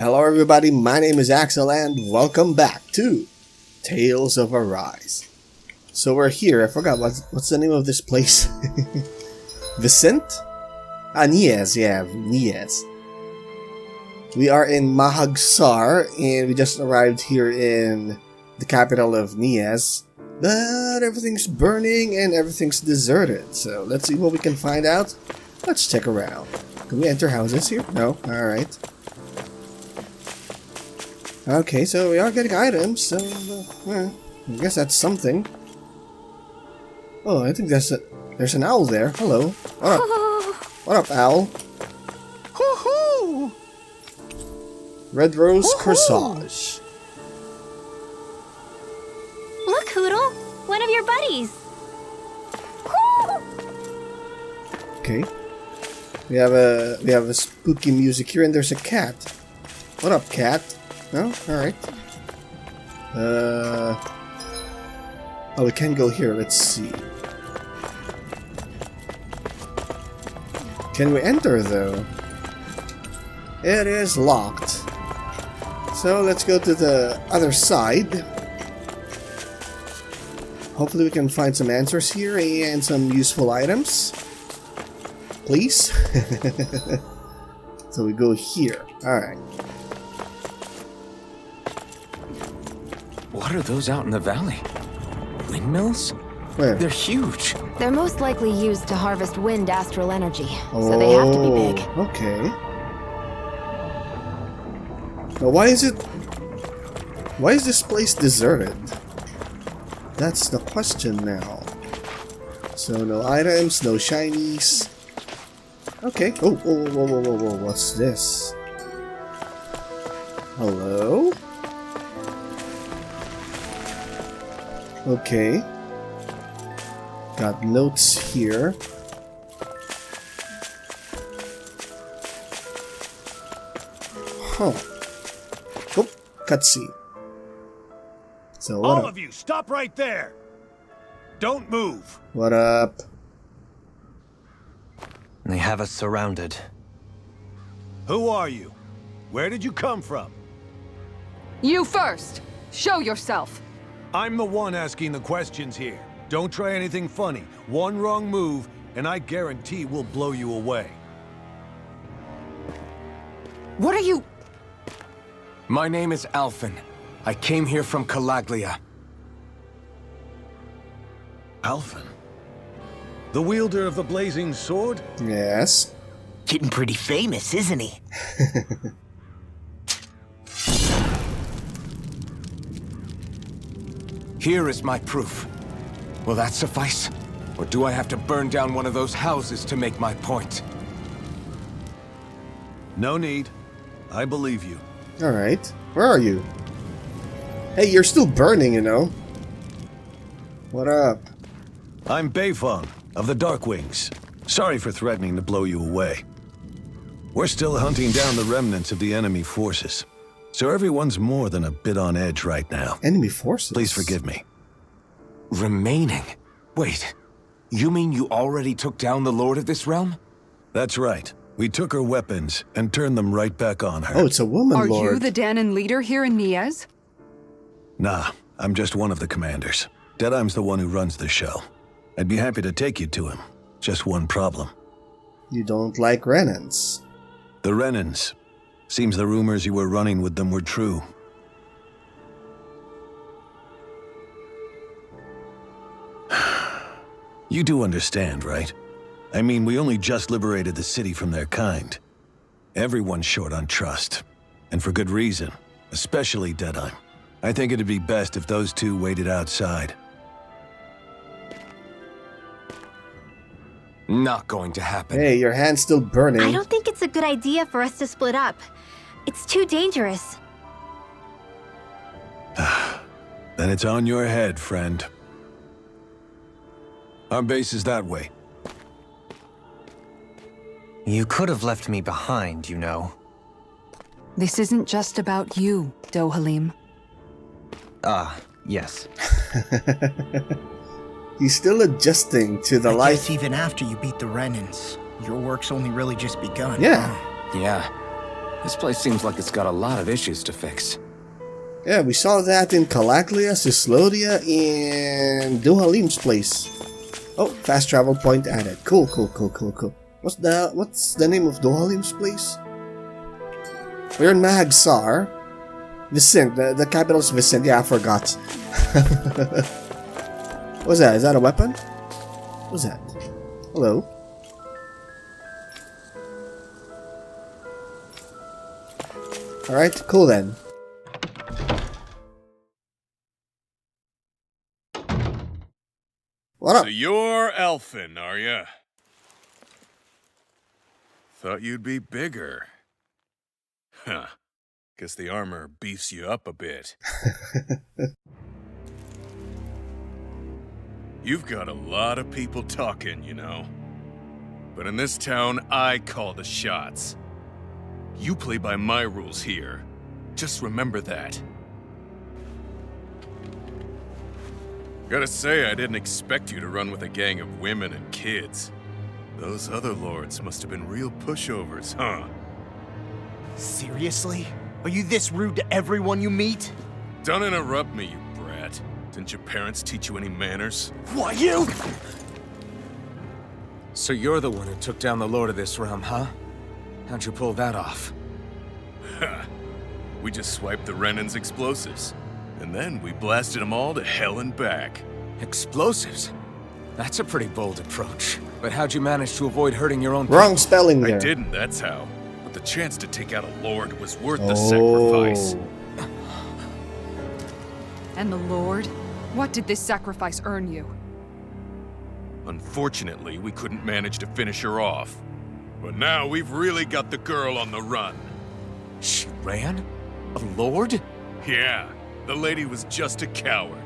Hello everybody, my name is Axel and welcome back to Tales of Arise. So we're here, I forgot what's the name of this place? Vicent? Niez, yeah, Niez. We are in Mahagsar and we just arrived here in the capital of Niez. But everything's burning and everything's deserted, so let's see what we can find out. Let's check around. Can we enter houses here? No? Alright. Okay, so we are getting items, so I guess that's something. Oh, I think there's an owl there. Hello. What up? What up, owl? Hoo-hoo! Red Rose Corsage. Look, Hoodle! One of your buddies! Okay. We have a spooky music here and there's a cat. What up, cat? No? Alright. Oh, we can go here. Let's see. Can we enter, though? It is locked. So, let's go to the other side. Hopefully we can find some answers here and some useful items. Please? So we go here. Alright. What are those out in the valley? Windmills? Where? They're huge. They're most likely used to harvest wind astral energy, so they have to be big. Okay. Now why is this place deserted? That's the question now. So no items, no shinies. Okay. Oh, whoa, what's this? Hello? Okay. Got notes here. Huh. Oh, cutscene. So what All up? of you, stop right there! Don't move! What up? They have us surrounded. Who are you? Where did you come from? You first! Show yourself! I'm the one asking the questions here. Don't try anything funny. One wrong move, and I guarantee we'll blow you away. What are you... My name is Alphen. I came here from Calaglia. Alphen? The wielder of the blazing sword? Yes. Getting pretty famous, isn't he? Here is my proof. Will that suffice? Or do I have to burn down one of those houses to make my point? No need. I believe you. Alright. Where are you? Hey, you're still burning, you know. What up? I'm Beifong, of the Darkwings. Sorry for threatening to blow you away. We're still hunting down the remnants of the enemy forces. So everyone's more than a bit on edge right now. Enemy forces? Please forgive me. Remaining? Wait, you mean you already took down the Lord of this realm? That's right. We took her weapons and turned them right back on her. Oh, it's a woman, Are Lord. you the Danon leader here in Niez? Nah, I'm just one of the commanders. Deadeye's the one who runs the show. I'd be happy to take you to him. Just one problem. You don't like Renans. The Renans. Seems the rumors you were running with them were true. You do understand, right? I mean, we only just liberated the city from their kind. Everyone's short on trust. And for good reason. Especially Deadeye. I think it'd be best if those two waited outside. Not going to happen. Hey, your hand's still burning. I don't think it's a good idea for us to split up. It's too dangerous. Then it's on your head, friend. Our base is that way. You could have left me behind, you know. This isn't just about you, Dohalim. Yes. He's still adjusting to the I life. guess even after you beat the Renans, your work's only really just begun. Yeah. Yeah. This place seems like it's got a lot of issues to fix. Yeah, we saw that in Calaglia, Cislodia, and Duhalim's place. Oh, fast travel point added. Cool. What's the name of Duhalim's place? We're in Mahagsar. Vicent, the capital's Vicent. Yeah, I forgot. What's that? Is that a weapon? What's that? Hello? Alright, cool then. What up? So you're elfin, are ya? Thought you'd be bigger. Huh. Guess the armor beefs you up a bit. You've got a lot of people talking, you know. But in this town, I call the shots. You play by my rules here. Just remember that. Gotta say, I didn't expect you to run with a gang of women and kids. Those other lords must have been real pushovers, huh? Seriously? Are you this rude to everyone you meet? Don't interrupt me, you brat. Didn't your parents teach you any manners? Why, you? So you're the one who took down the lord of this realm, huh? How'd you pull that off? Ha! We just swiped the Renan's explosives. And then we blasted them all to hell and back. Explosives? That's a pretty bold approach. But how'd you manage to avoid hurting your own Wrong people? spelling there. I didn't, that's how. But the chance to take out a lord was worth the sacrifice. And the Lord? What did this sacrifice earn you? Unfortunately, we couldn't manage to finish her off. But now we've really got the girl on the run. She ran? A lord? Yeah, the lady was just a coward.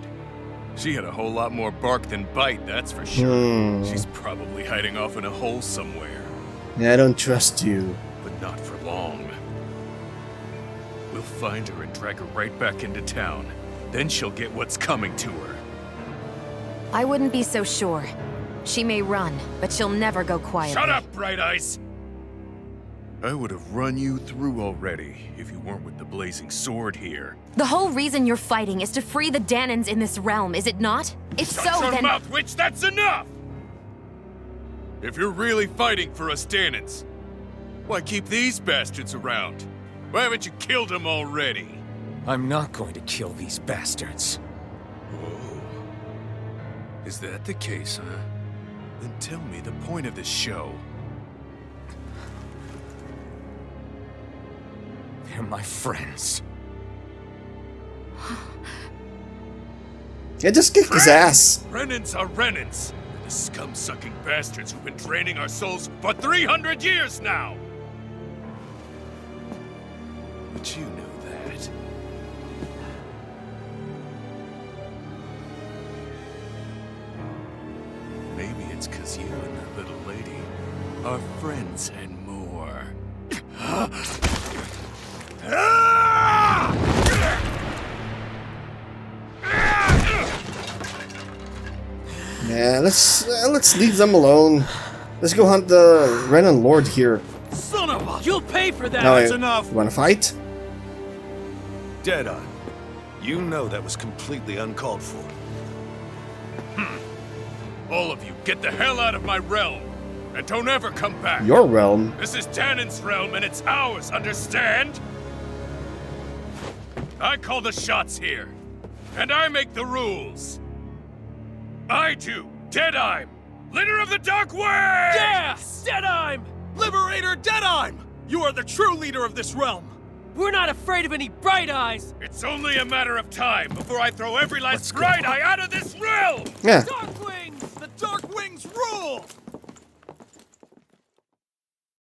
She had a whole lot more bark than bite, that's for sure. She's probably hiding off in a hole somewhere. Yeah, I don't trust you. But not for long. We'll find her and drag her right back into town. Then she'll get what's coming to her. I wouldn't be so sure. She may run, but she'll never go quietly. Shut up, Bright Eyes! I would have run you through already if you weren't with the blazing sword here. The whole reason you're fighting is to free the Danans in this realm, is it not? If Shut so, your then... mouth, witch! That's enough! If you're really fighting for us Danans, why keep these bastards around? Why haven't you killed them already? I'm not going to kill these bastards. Whoa. Is that the case, huh? Then tell me the point of this show. They're my friends. Yeah, just kick his ass. Renans are Renans. They're the scum-sucking bastards who've been draining our souls for 300 years now! But you know that. Maybe it's 'cause you and that little lady are friends and more. Yeah, let's leave them alone. Let's go hunt the Renan Lord here. Son of a... You'll pay for that! No, That's wait, enough! You wanna fight? Deadeye, you know that was completely uncalled for. All of you, get the hell out of my realm! And don't ever come back! Your realm? This is Danan's realm and it's ours, understand? I call the shots here. And I make the rules. I do, Deadeye, leader of the Dark Way! Yeah! Deadeye! Liberator Deadeye! You are the true leader of this realm! We're not afraid of any Bright Eyes! It's only a matter of time before I throw every last Bright Eye out of this realm! Yeah. Dark Wings! The Dark Wings rule!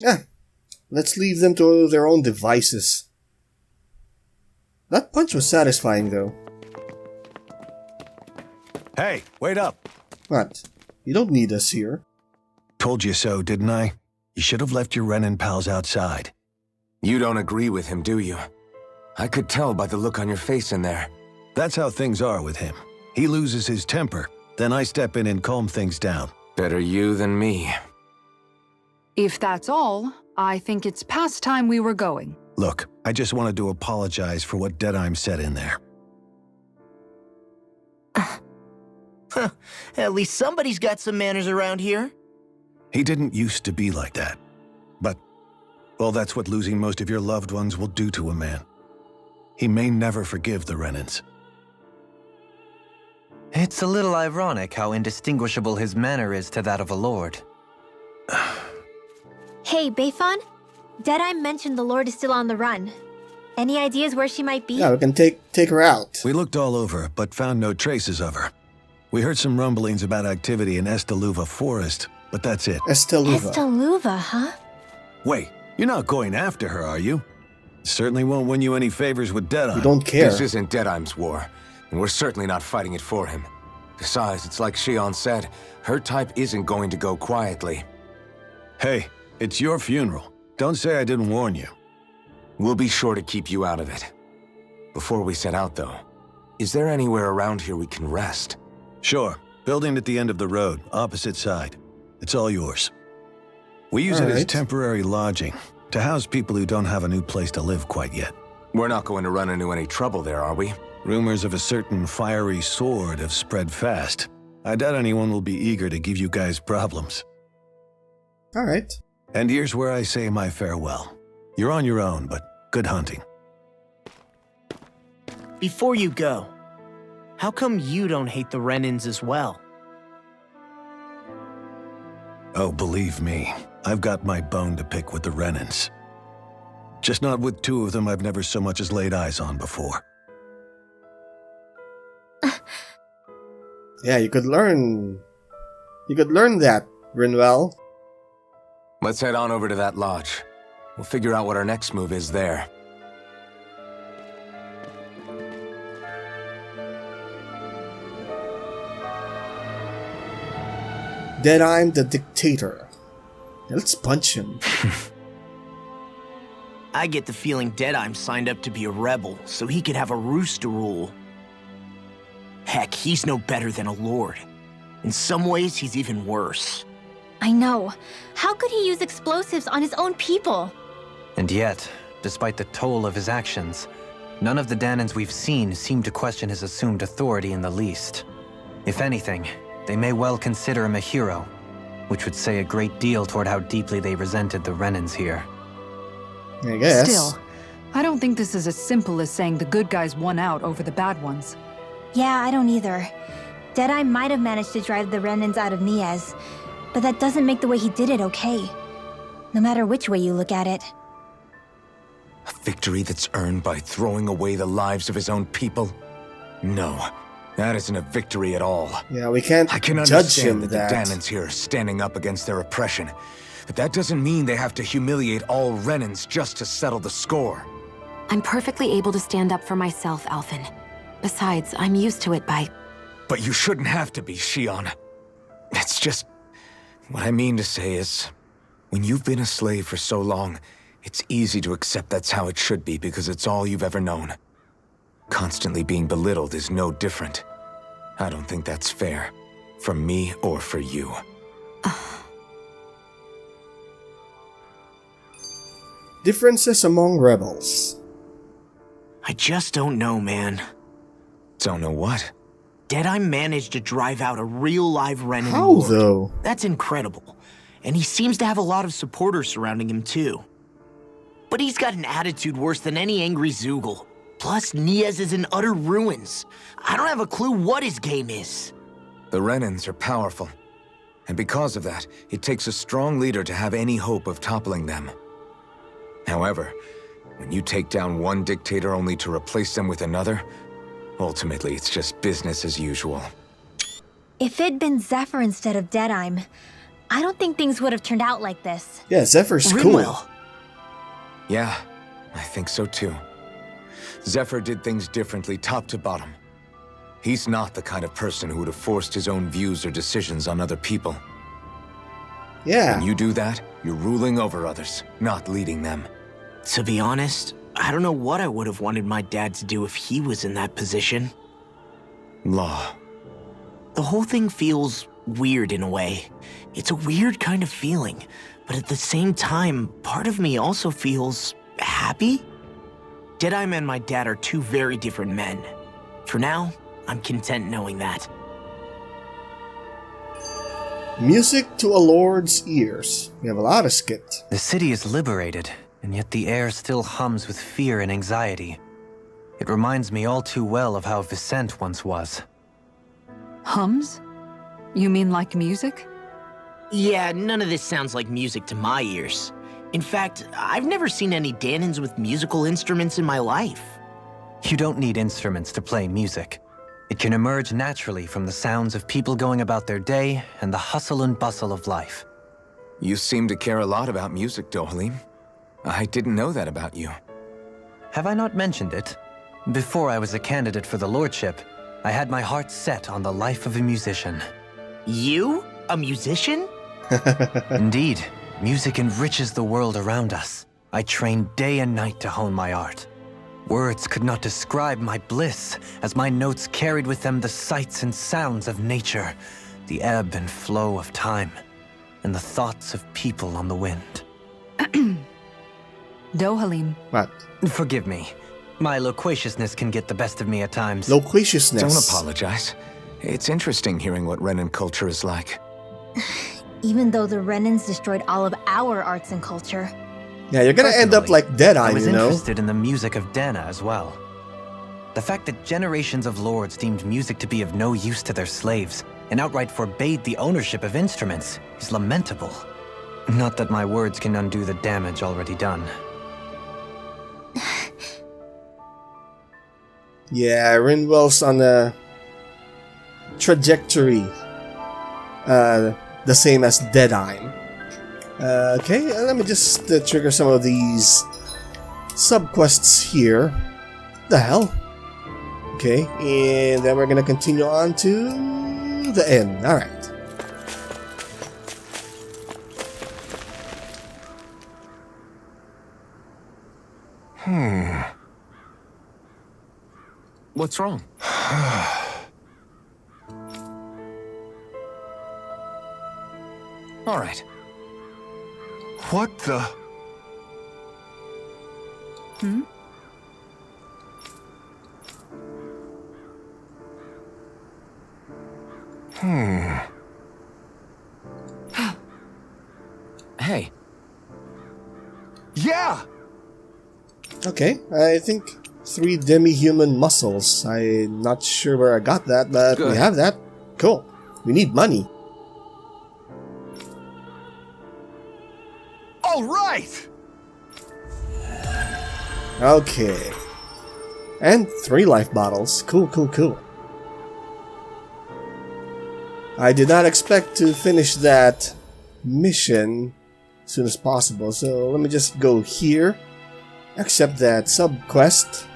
Yeah. Let's leave them to their own devices. That punch was satisfying, though. Hey, wait up! What? You don't need us here. Told you so, didn't I? You should have left your Renan pals outside. You don't agree with him, do you? I could tell by the look on your face in there. That's how things are with him. He loses his temper, then I step in and calm things down. Better you than me. If that's all, I think it's past time we were going. Look, I just wanted to apologize for what Deadheim said in there. At least somebody's got some manners around here. He didn't used to be like that. But, well, that's what losing most of your loved ones will do to a man. He may never forgive the Renans. It's a little ironic how indistinguishable his manner is to that of a lord. Hey, Bayfon? Deadeye mentioned the Lord is still on the run. Any ideas where she might be? Yeah, we can take her out. We looked all over, but found no traces of her. We heard some rumblings about activity in Estaluva Forest, but that's it. Estaluva. Estaluva, huh? Wait, you're not going after her, are you? Certainly won't win you any favors with Deadeye. We don't care. This isn't Deadheim's war, and we're certainly not fighting it for him. Besides, it's like Shion said, her type isn't going to go quietly. Hey, it's your funeral. Don't say I didn't warn you. We'll be sure to keep you out of it. Before we set out, though, is there anywhere around here we can rest? Sure. Building at the end of the road, opposite side. It's all yours. We use it as Alright. temporary lodging, to house people who don't have a new place to live quite yet. We're not going to run into any trouble there, are we? Rumors of a certain fiery sword have spread fast. I doubt anyone will be eager to give you guys problems. Alright. And here's where I say my farewell. You're on your own, but good hunting. Before you go, how come you don't hate the Renans as well? Oh, believe me, I've got my bone to pick with the Renans. Just not with two of them I've never so much as laid eyes on before. Yeah, you could learn that, Rinwell. Let's head on over to that lodge. We'll figure out what our next move is there. Deadeye the Dictator. Yeah, let's punch him. I get the feeling Deadeye signed up to be a rebel, so he could have a roost to rule. Heck, he's no better than a lord. In some ways, he's even worse. I know. How could he use explosives on his own people? And yet, despite the toll of his actions, none of the Danans we've seen seem to question his assumed authority in the least. If anything, they may well consider him a hero, which would say a great deal toward how deeply they resented the Renans here. I guess. Still, I don't think this is as simple as saying the good guys won out over the bad ones. Yeah, I don't either. Deadeye might have managed to drive the Renans out of Niez, but that doesn't make the way he did it okay. No matter which way you look at it. A victory that's earned by throwing away the lives of his own people? No, that isn't a victory at all. Yeah, we can't I can judge understand him that the Danans here are standing up against their oppression, but that doesn't mean they have to humiliate all Renans just to settle the score. I'm perfectly able to stand up for myself, Alphen. Besides, I'm used to it by... But you shouldn't have to be, Shion. It's just... What I mean to say is, when you've been a slave for so long, it's easy to accept that's how it should be because it's all you've ever known. Constantly being belittled is no different. I don't think that's fair. For me or for you. Differences among rebels. I just don't know, man. Don't know what? Deadeye managed to drive out a real live Renan How, lord. though? That's incredible. And he seems to have a lot of supporters surrounding him, too. But he's got an attitude worse than any angry Zoogle. Plus, Niez is in utter ruins. I don't have a clue what his game is. The Renans are powerful. And because of that, it takes a strong leader to have any hope of toppling them. However, when you take down one dictator only to replace them with another, ultimately it's just business as usual. If it'd been Zephyr instead of Deadeye, I don't think things would have turned out like this. Yeah, Zephyr's cool. Rinwell. Yeah, I think so too. Zephyr did things differently top to bottom. He's not the kind of person who would have forced his own views or decisions on other people. Yeah. When you do that, you're ruling over others, not leading them. To be honest, I don't know what I would have wanted my dad to do if he was in that position. Law. The whole thing feels weird in a way. It's a weird kind of feeling, but at the same time, part of me also feels happy? Deadeye and my dad are two very different men. For now, I'm content knowing that. Music to a lord's ears. We have a lot of skit. The city is liberated, and yet the air still hums with fear and anxiety. It reminds me all too well of how Vicente once was. Hums? You mean like music? Yeah, none of this sounds like music to my ears. In fact, I've never seen any Danans with musical instruments in my life. You don't need instruments to play music. It can emerge naturally from the sounds of people going about their day and the hustle and bustle of life. You seem to care a lot about music, Dohalim. I didn't know that about you. Have I not mentioned it? Before I was a candidate for the lordship, I had my heart set on the life of a musician. You? A musician? Indeed, music enriches the world around us. I trained day and night to hone my art. Words could not describe my bliss, as my notes carried with them the sights and sounds of nature, the ebb and flow of time, and the thoughts of people on the wind. Dohalim. What? Forgive me. My loquaciousness can get the best of me at times. Loquaciousness. Don't apologize. It's interesting hearing what Renan culture is like. Even though the Renans destroyed all of our arts and culture. Yeah, you're gonna end up like Deadeye, I was you know? interested in the music of Dana as well. The fact that generations of lords deemed music to be of no use to their slaves and outright forbade the ownership of instruments is lamentable. Not that my words can undo the damage already done. Yeah, Rinwell's on a trajectory. The same as Deadeye. Okay, let me just trigger some of these subquests here. The hell? Okay, and then we're gonna continue on to the end. Alright. What's wrong? All right. What the? Hmm? Hey. Yeah! Okay, I think 3 demi-human muscles. I'm not sure where I got that, but we Good. have that. Cool. We need money. All right! Okay. And 3 life bottles. Cool, cool, cool. I did not expect to finish that mission as soon as possible, so let me just go here, accept that sub-quest,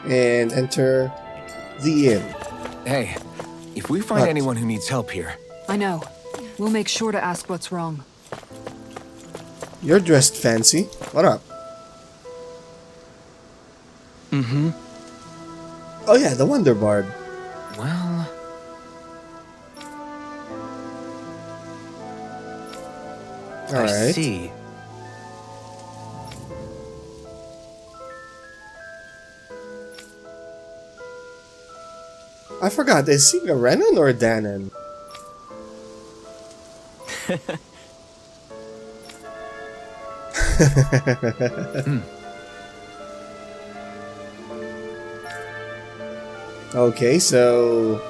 and enter the inn. Hey, if we find What? anyone who needs help here, I know. We'll make sure to ask what's wrong. You're dressed fancy. What up? Mm-hmm. Oh yeah, the Wonder Bard. Well, I Alright. see. I forgot, is he a Renan or a Danan? Okay, so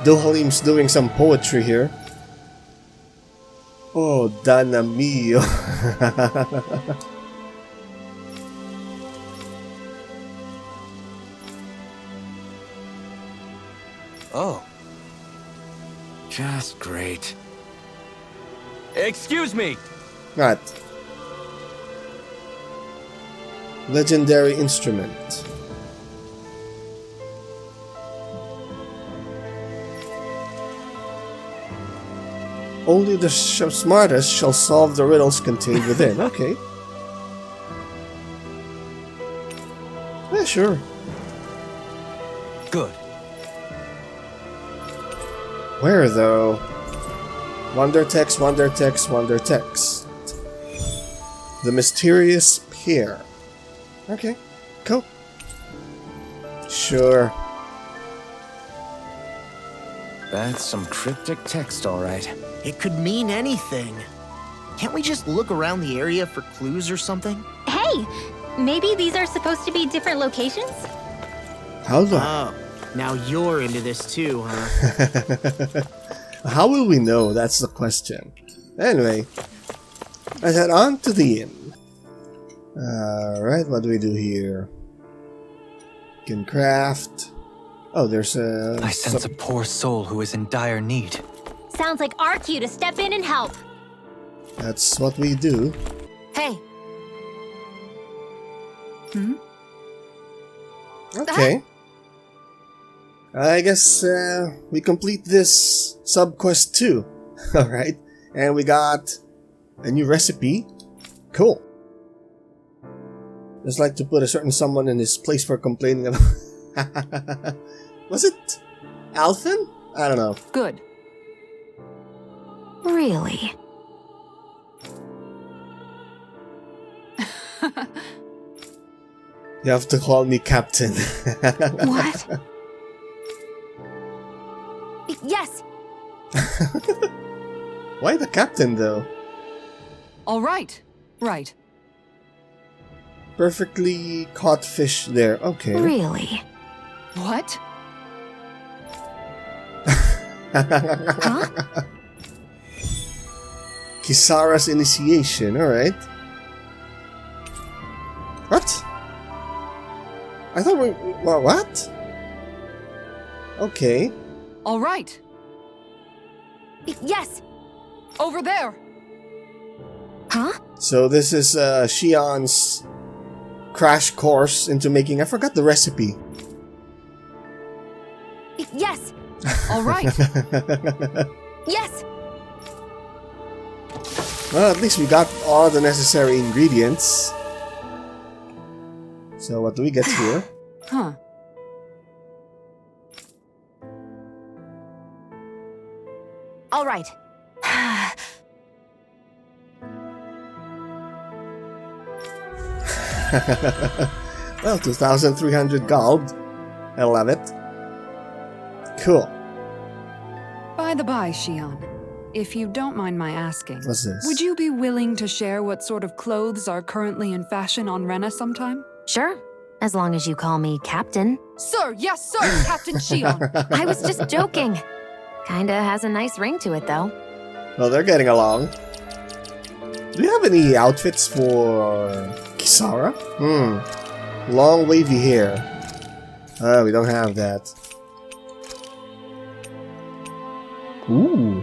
Dohalim's doing some poetry here. Oh, Dana mio. Oh. just great. Excuse me! Right. Legendary instrument. Only the smartest shall solve the riddles contained within. Okay. Yeah, sure. Good. Where though? Wonder text, wonder text, wonder text. The mysterious pair. Okay, cool. Sure. That's some cryptic text, all right. It could mean anything. Can't we just look around the area for clues or something? Hey, maybe these are supposed to be different locations? How do Oh, now you're into this too, huh? How will we know? That's the question. Anyway, let's head on to the inn. Alright, what do we do here? Can craft. Oh, there's a... I sense a poor soul who is in dire need. Sounds like our cue to step in and help. That's what we do. Hey, Okay. I guess we complete this sub-quest too. Alright. And we got a new recipe. Cool. Just like to put a certain someone in his place for complaining about... Was it Alphen? I don't know. Good. really? You have to call me Captain. What? Yes! Why the Captain though? All right. Right. Perfectly caught fish there. Okay. Really? What? Huh? Kisara's initiation, alright. What? I thought we... What? Okay. All right. Yes! Over there. Huh? So this is Shion's crash course into making... I forgot the recipe. Yes! All right. Yes! Well, at least we got all the necessary ingredients. So what do we get here? Huh. All right. Well, 2,300 gold. I love it. Cool. By the by, Shion, if you don't mind my asking, What's this? would you be willing to share what sort of clothes are currently in fashion on Rena sometime? Sure. As long as you call me Captain. Sir, yes, sir, Captain Shion. I was just joking. Kinda has a nice ring to it, though. Well, they're getting along. Do you have any outfits for Kisara? Long wavy hair. We don't have that. Ooh.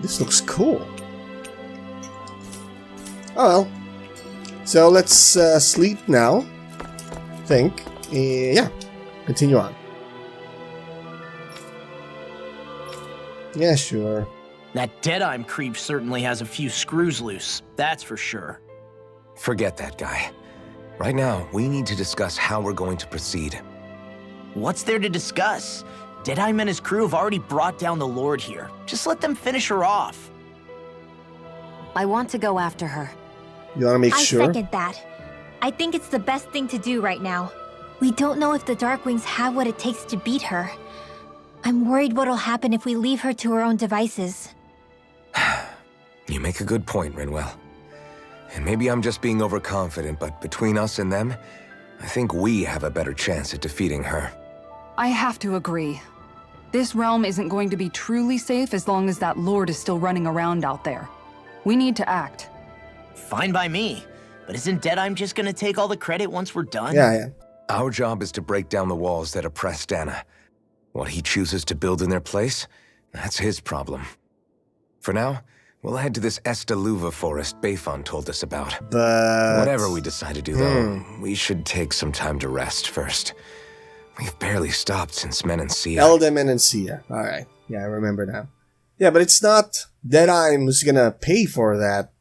This looks cool. Oh well. So let's sleep now. Think. Yeah. Continue on. Yeah, sure. That Deadeye creep certainly has a few screws loose, that's for sure. Forget that guy. Right now, we need to discuss how we're going to proceed. What's there to discuss? Deadeye and his crew have already brought down the Lord here. Just let them finish her off. I want to go after her. You want to make I sure? second that. I think it's the best thing to do right now. We don't know if the Darkwings have what it takes to beat her. I'm worried what'll happen if we leave her to her own devices. You make a good point, Rinwell. And maybe I'm just being overconfident, but between us and them, I think we have a better chance at defeating her. I have to agree. This realm isn't going to be truly safe as long as that Lord is still running around out there. We need to act. Fine by me. But isn't Deadeye just gonna take all the credit once we're done? Yeah. Our job is to break down the walls that oppress Dana. What he chooses to build in their place, that's his problem. For now, we'll head to this Estaluva forest Bayfon told us about. But... Whatever we decide to do, though, we should take some time to rest first. We've barely stopped since Menancia. Eldem and Menancia. Alright. Yeah, I remember now. Yeah, but it's not Deadeye who's gonna pay for that.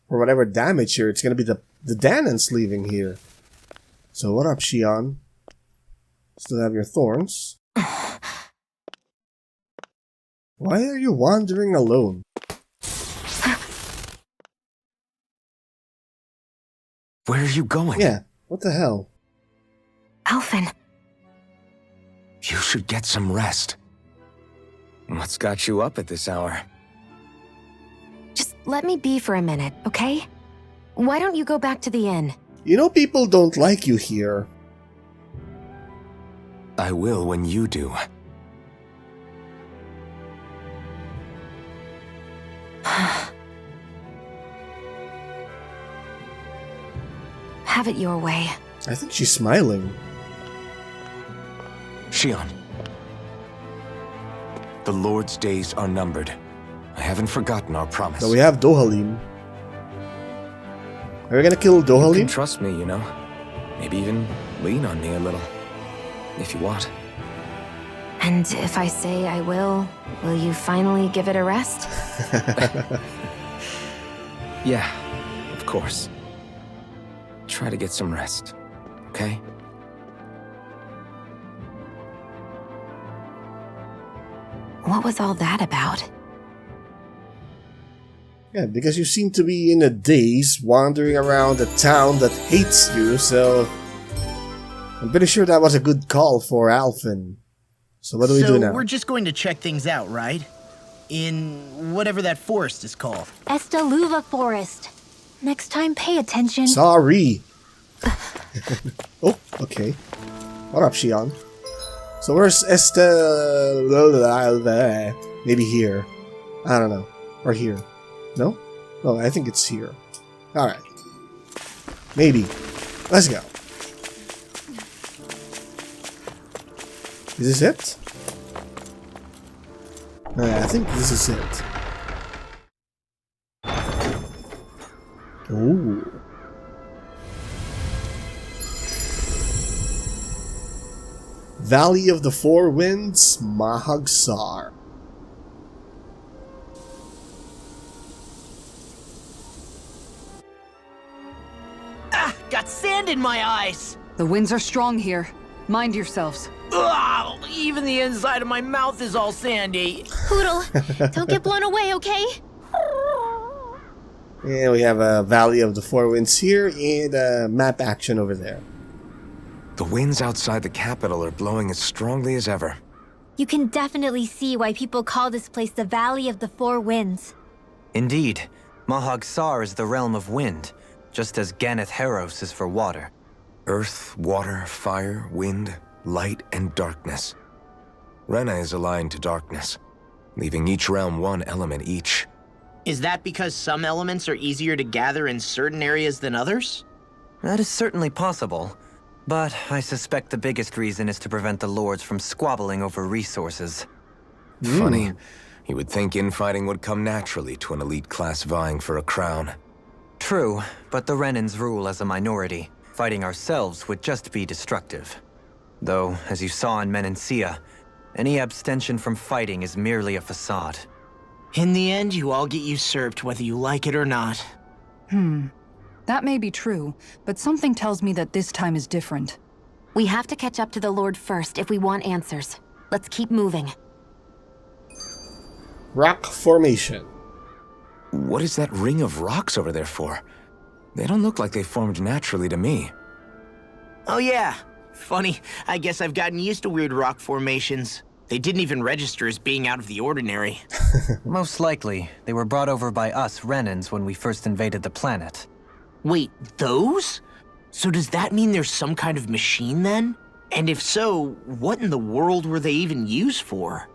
For whatever damage here. It's gonna be the Danans leaving here. So what up, Shion? Still have your thorns. Why are you wandering alone? Where are you going? Yeah. What the hell? Alphen. You should get some rest. What's got you up at this hour? Just let me be for a minute, okay? Why don't you go back to the inn? You know people don't like you here. I will when you do. Have it your way. I think she's smiling. Shion. The Lord's days are numbered. I haven't forgotten our promise. So we have Dohalim. Are we gonna kill You can Dohalim? trust me, you know. Maybe even lean on me a little. If you want. And if I say I will you finally give it a rest? Yeah, of course. Try to get some rest, okay? What was all that about? Yeah, because you seem to be in a daze, wandering around a town that hates you, so... I'm pretty sure that was a good call for Alphen. So what do we do now? So we're just going to check things out, right? In whatever that forest is called. Estaluva Forest. Next time, pay attention. Sorry! Oh, okay. What up, Shion? So where's Maybe here. I don't know. Or here. No? No, I think it's here. Alright. Maybe. Let's go. Is this it? I think this is it. Ooh. Valley of the Four Winds, Mahagsar. Ah, got sand in my eyes. The winds are strong here. Mind yourselves. Ugh, even the inside of my mouth is all sandy. Poodle, don't get blown away, okay? And we have a Valley of the Four Winds here and a map action over there. The winds outside the capital are blowing as strongly as ever. You can definitely see why people call this place the Valley of the Four Winds. Indeed, Mahagsar is the realm of wind, just as Ganeth Heros is for water. Earth, water, fire, wind, light, and darkness. Rena is aligned to darkness, leaving each realm one element each. Is that because some elements are easier to gather in certain areas than others? That is certainly possible, but I suspect the biggest reason is to prevent the lords from squabbling over resources. Funny. You would think infighting would come naturally to an elite class vying for a crown. True, but the Renans rule as a minority. Fighting ourselves would just be destructive. Though, as you saw in Menancia, any abstention from fighting is merely a facade. In the end, you all get usurped whether you like it or not. That may be true, but something tells me that this time is different. We have to catch up to the Lord first if we want answers. Let's keep moving. Rock formation. What is that ring of rocks over there for? They don't look like they formed naturally to me. Oh yeah. Funny, I guess I've gotten used to weird rock formations. They didn't even register as being out of the ordinary. Most likely, they were brought over by us Renans when we first invaded the planet. Wait, those? So does that mean there's some kind of machine then? And if so, what in the world were they even used for?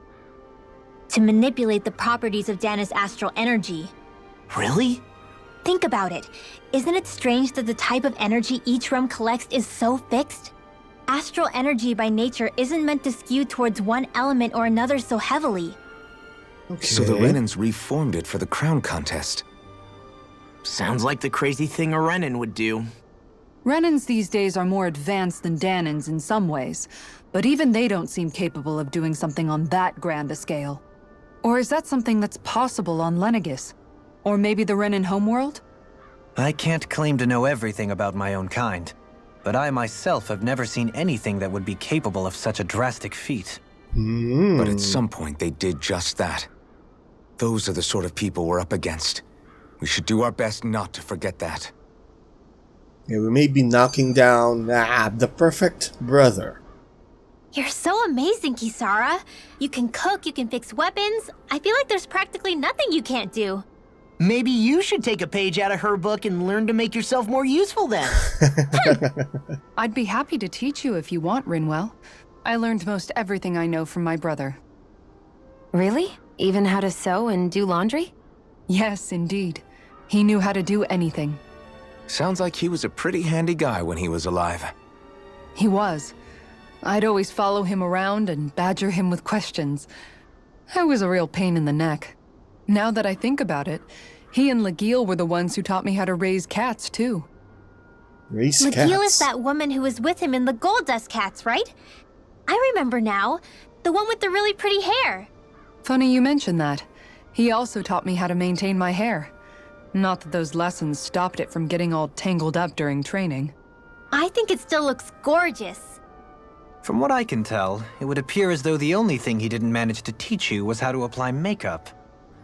To manipulate the properties of Dana's astral energy. Really? Think about it. Isn't it strange that the type of energy each realm collects is so fixed? Astral energy by nature isn't meant to skew towards one element or another so heavily. Okay. So the Renans reformed it for the crown contest. Sounds like the crazy thing a Renan would do. Renans these days are more advanced than Danans in some ways, but even they don't seem capable of doing something on that grand a scale. Or is that something that's possible on Lenegis? Or maybe the Renan homeworld? I can't claim to know everything about my own kind, but I myself have never seen anything that would be capable of such a drastic feat. But at some point they did just that. Those are the sort of people we're up against. We should do our best not to forget that. Yeah, we may be knocking down the perfect brother. You're so amazing, Kisara. You can cook, you can fix weapons. I feel like there's practically nothing you can't do. Maybe you should take a page out of her book and learn to make yourself more useful then. I'd be happy to teach you if you want, Rinwell. I learned most everything I know from my brother. Really? Even how to sew and do laundry? Yes, indeed. He knew how to do anything. Sounds like he was a pretty handy guy when he was alive. He was. I'd always follow him around and badger him with questions. I was a real pain in the neck. Now that I think about it, he and Legil were the ones who taught me how to raise cats, too. Raise Legil cats? is that woman who was with him in the Gold Dust Cats, right? I remember now. The one with the really pretty hair. Funny you mention that. He also taught me how to maintain my hair. Not that those lessons stopped it from getting all tangled up during training. I think it still looks gorgeous. From what I can tell, it would appear as though the only thing he didn't manage to teach you was how to apply makeup.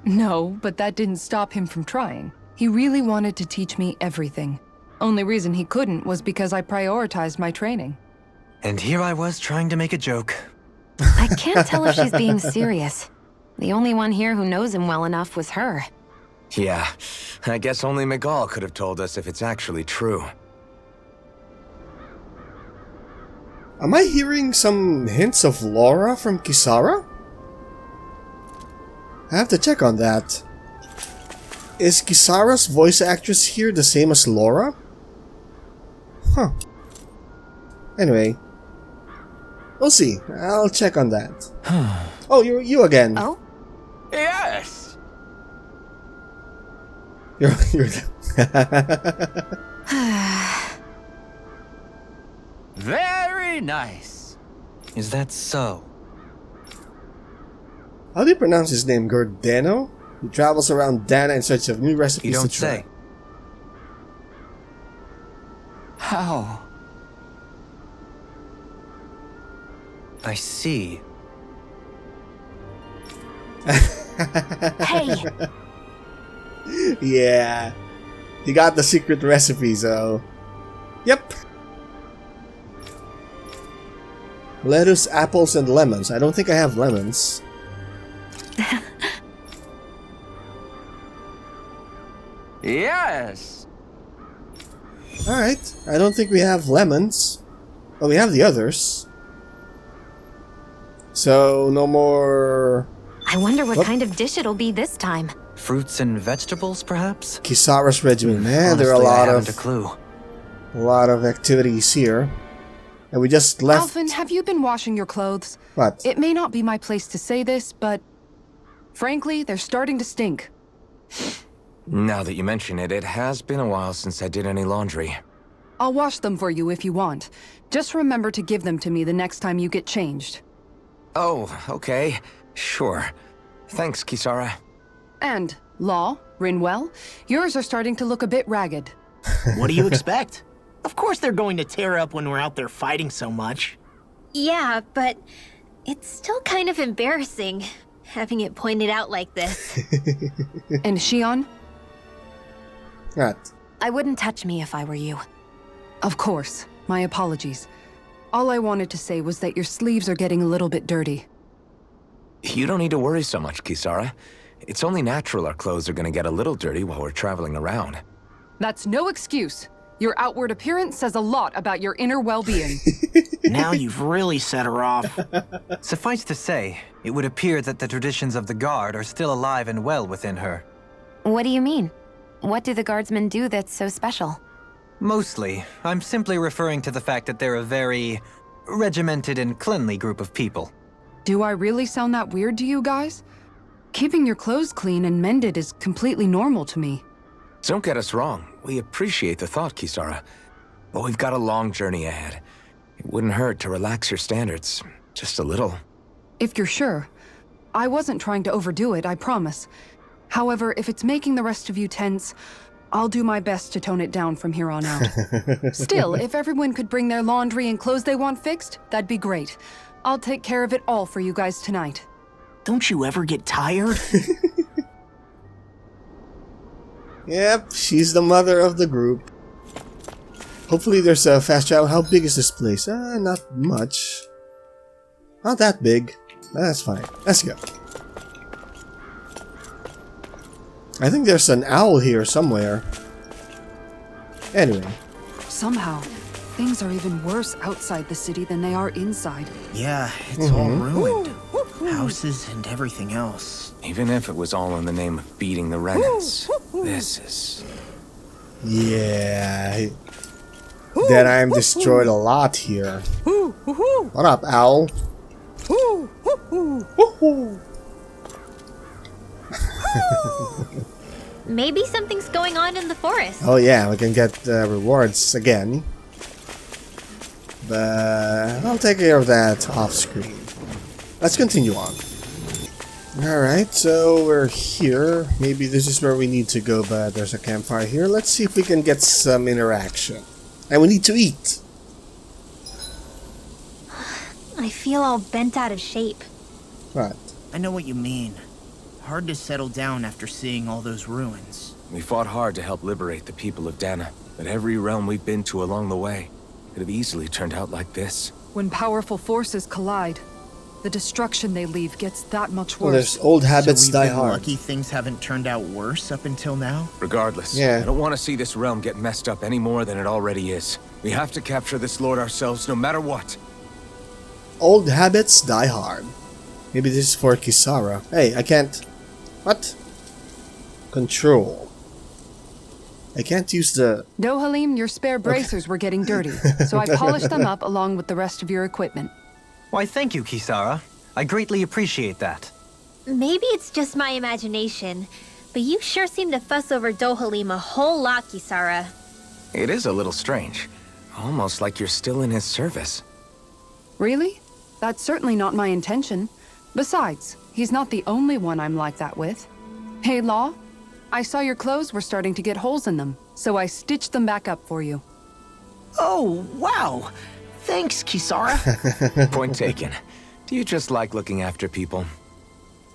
No, but that didn't stop him from trying. He really wanted to teach me everything. Only reason he couldn't was because I prioritized my training. And here I was trying to make a joke. I can't tell if she's being serious. The only one here who knows him well enough was her. Yeah, I guess only Miguel could have told us if it's actually true. Am I hearing some hints of Laura from Kisara? I have to check on that. Is Kisara's voice actress here the same as Laura? Huh. Anyway. We'll see. I'll check on that. Oh, you again. Oh? Yes! You're Very nice. Is that so? How do you pronounce his name? Gordano? He travels around Dana in search of new recipes You don't to try. say. How? I see. Hey, Yeah. He got the secret recipe, so... Yep. Lettuce, apples, and lemons. I don't think I have lemons. Yes. Alright. I don't think we have lemons. Well, we have the others. So, no more... I wonder what What? kind of dish it'll be this time. Fruits and vegetables, perhaps? Kisara's regimen. Man, there are a Honestly, I lot haven't a of... clue. A lot of activities here. And we just left... Alvin, have you been washing your clothes? What? It may not be my place to say this, but... frankly, they're starting to stink. Now that you mention it, it has been a while since I did any laundry. I'll wash them for you if you want. Just remember to give them to me the next time you get changed. Oh, okay. Sure. Thanks, Kisara. And, Law, Rinwell, yours are starting to look a bit ragged. What do you expect? Of course they're going to tear up when we're out there fighting so much. yeah, but it's still kind of embarrassing having it pointed out like this. And Shion? What? I wouldn't touch me if I were you. Of course. My apologies. All I wanted to say was that your sleeves are getting a little bit dirty. You don't need to worry so much, Kisara. It's only natural our clothes are gonna get a little dirty while we're traveling around. That's no excuse. Your outward appearance says a lot about your inner well-being. Now you've really set her off. Suffice to say, it would appear that the traditions of the Guard are still alive and well within her. What do you mean? What do the guardsmen do that's so special? Mostly, I'm simply referring to the fact that they're a very regimented and cleanly group of people. Do I really sound that weird to you guys? Keeping your clothes clean and mended is completely normal to me. Don't get us wrong. We appreciate the thought, Kisara. But we've got a long journey ahead. It wouldn't hurt to relax your standards. Just a little. If you're sure. I wasn't trying to overdo it, I promise. However, if it's making the rest of you tense, I'll do my best to tone it down from here on out. Still, if everyone could bring their laundry and clothes they want fixed, that'd be great. I'll take care of it all for you guys tonight. Don't you ever get tired? Yep, she's the mother of the group. Hopefully there's a fast travel. How big is this place? Not much. Not that big. That's fine. Let's go. I think there's an owl here somewhere. Anyway. Somehow, things are even worse outside the city than they are inside. Yeah, it's all ruined. Houses and everything else. Even if it was all in the name of beating the Renans, this is... Yeah. Then I'm destroyed a lot here. What up, owl? Maybe something's going on in the forest. Oh yeah, we can get rewards again. But I'll take care of that off screen. Let's continue on. Alright, so we're here. Maybe this is where we need to go, but there's a campfire here. Let's see if we can get some interaction. And we need to eat. I feel all bent out of shape. What? I know what you mean. Hard to settle down after seeing all those ruins. We fought hard to help liberate the people of Dana, but every realm we've been to along the way could have easily turned out like this. When powerful forces collide, the destruction they leave gets that much Well, worse. there's old habits so die we've been hard. lucky things haven't turned out worse up until now? Regardless, Yeah. I don't want to see this realm get messed up any more than it already is. We have to capture this lord ourselves, no matter what. Old habits die hard. Maybe this is for Kisara. Hey, I can't... What? Control. I can't use the... Dohalim, your spare bracers were getting dirty, so I polished them up along with the rest of your equipment. Why, thank you, Kisara. I greatly appreciate that. Maybe it's just my imagination, but you sure seem to fuss over Dohalim a whole lot, Kisara. It is a little strange. Almost like you're still in his service. Really? That's certainly not my intention. Besides, he's not the only one I'm like that with. Hey, Law, I saw your clothes were starting to get holes in them, so I stitched them back up for you. Oh, wow! Thanks, Kisara. Point taken. Do you just like looking after people?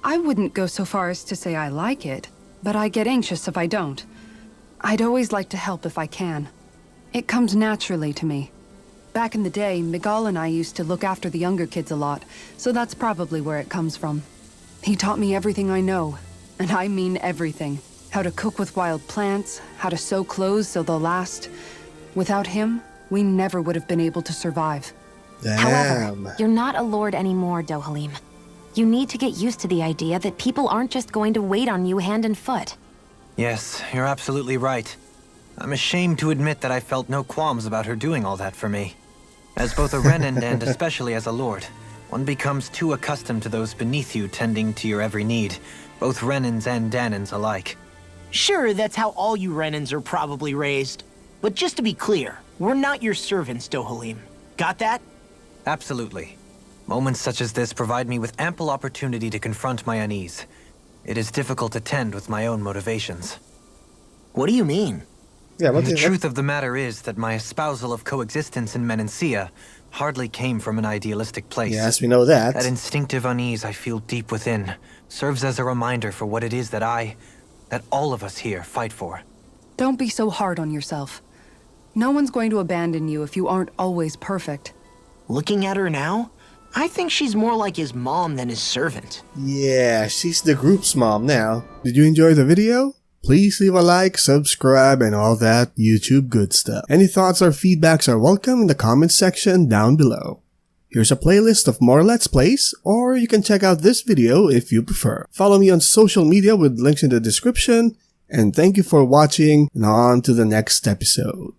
I wouldn't go so far as to say I like it, but I get anxious if I don't. I'd always like to help if I can. It comes naturally to me. Back in the day, Miguel and I used to look after the younger kids a lot, so that's probably where it comes from. He taught me everything I know, and I mean everything. How to cook with wild plants, how to sew clothes so they'll last. Without him, we never would have been able to survive. Damn. However, you're not a lord anymore, Dohalim. You need to get used to the idea that people aren't just going to wait on you hand and foot. Yes, you're absolutely right. I'm ashamed to admit that I felt no qualms about her doing all that for me. As both a Renan and especially as a lord, one becomes too accustomed to those beneath you tending to your every need, both Renans and Danans alike. Sure, that's how all you Renans are probably raised. But just to be clear, we're not your servants, Dohalim. Got that? Absolutely. Moments such as this provide me with ample opportunity to confront my unease. It is difficult to tend with my own motivations. What do you mean? Yeah, what The is truth of the matter is that my espousal of coexistence in Menancia hardly came from an idealistic place. Yes, we know that. That instinctive unease I feel deep within serves as a reminder for what it is that that all of us here fight for. Don't be so hard on yourself. No one's going to abandon you if you aren't always perfect. Looking at her now, I think she's more like his mom than his servant. Yeah, she's the group's mom now. Did you enjoy the video? Please leave a like, subscribe, and all that YouTube good stuff. Any thoughts or feedbacks are welcome in the comments section down below. Here's a playlist of more Let's Plays, or you can check out this video if you prefer. Follow me on social media with links in the description, and thank you for watching, and on to the next episode.